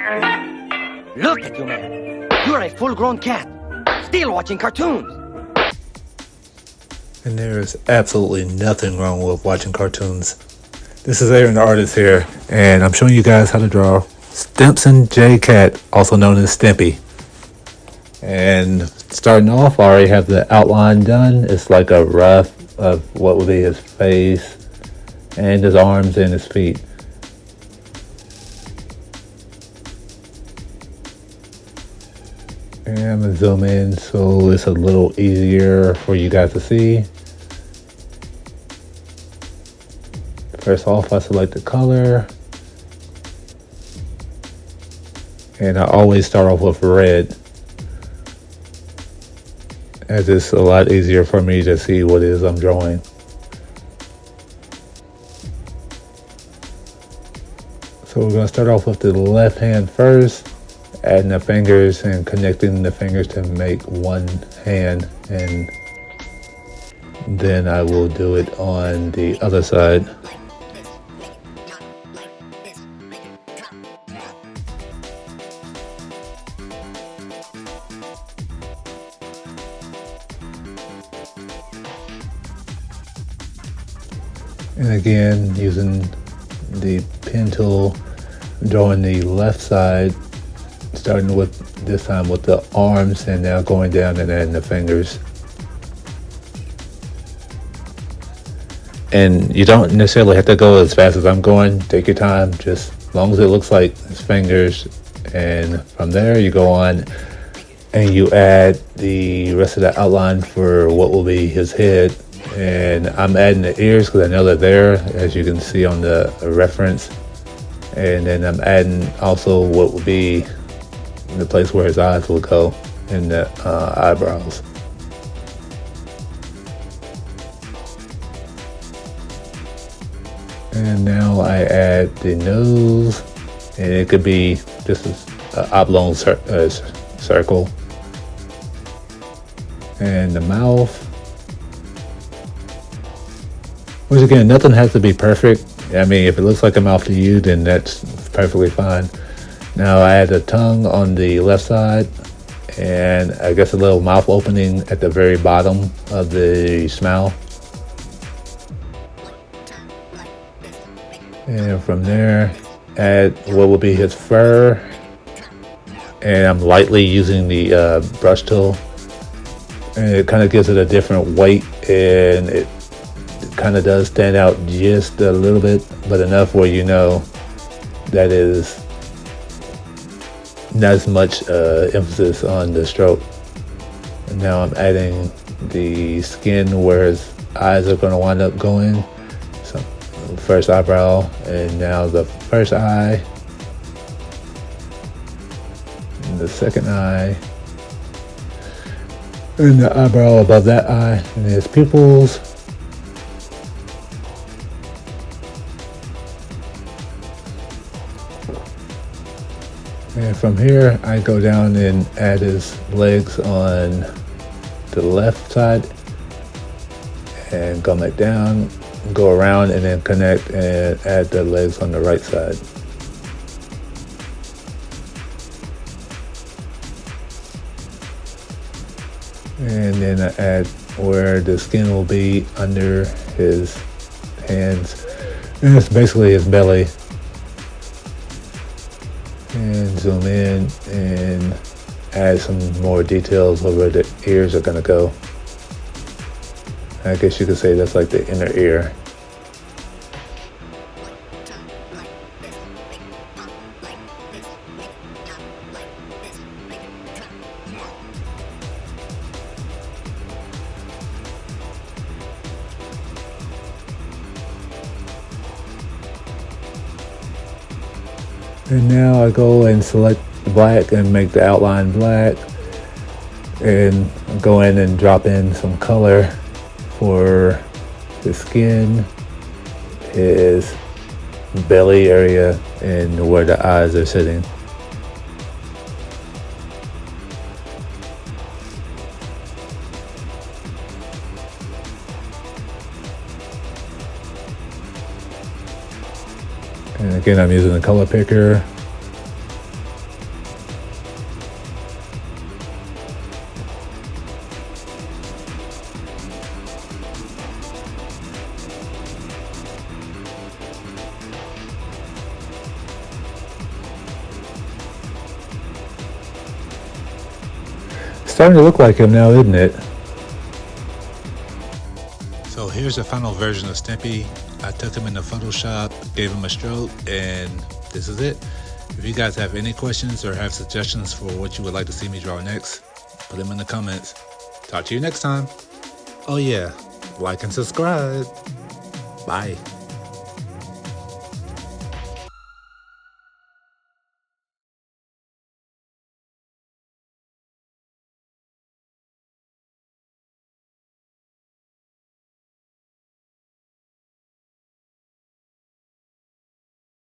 Look at you, man. You're a full-grown cat, still watching cartoons. And there is absolutely nothing wrong with watching cartoons. This is Aaron, the artist here, and I'm showing you guys how to draw Stimpson J Cat, also known as Stimpy. And starting off, I already have the outline done. It's like a rough of what would be his face and his arms and his feet. And I'm gonna zoom in so it's a little easier for you guys to see. First off, I select the color. And I always start off with red, as it's a lot easier for me to see what it is I'm drawing. So we're gonna start off with the left hand first, adding the fingers and connecting the fingers to make one hand, and then I will do it on the other side. And again, using the pen tool, drawing the left side, starting with this time with the arms and now going down and adding the fingers. And you don't necessarily have to go as fast as I'm going. Take your time, just as long as it looks like his fingers. And from there you go on and you add the rest of the outline for what will be his head. And I'm adding the ears because I know they're there, as you can see on the reference. And then I'm adding also what will be the place where his eyes will go, in the eyebrows. And now I add the nose, and it could be just an oblong circle. And the mouth. Which again, nothing has to be perfect. I mean, if it looks like a mouth to you, then that's perfectly fine. Now I add the tongue on the left side, and I guess a little mouth opening at the very bottom of the smile. And from there, add what will be his fur. And I'm lightly using the brush tool. And it kind of gives it a different weight, and it kind of does stand out just a little bit, but enough where you know that is not as much emphasis on the stroke. And now I'm adding the skin where his eyes are going to wind up going. So first eyebrow, and now the first eye, and the second eye, and the eyebrow above that eye, and his pupils. And from here, I go down and add his legs on the left side and go back down, go around, and then connect and add the legs on the right side. And then I add where the skin will be under his hands. And it's basically his belly. And zoom in and add some more details of where the ears are going to go. I guess you could say that's like the inner ear. And now I go and select black and make the outline black, and go in and drop in some color for the skin, his belly area, and where the eyes are sitting. And again, I'm using the color picker. starting to look like him now, isn't it? So here's the final version of Stimpy. I took him into Photoshop, gave him a stroke, and this is it. If you guys have any questions or have suggestions for what you would like to see me draw next, put them in the comments. Talk to you next time. Oh yeah, like and subscribe. Bye.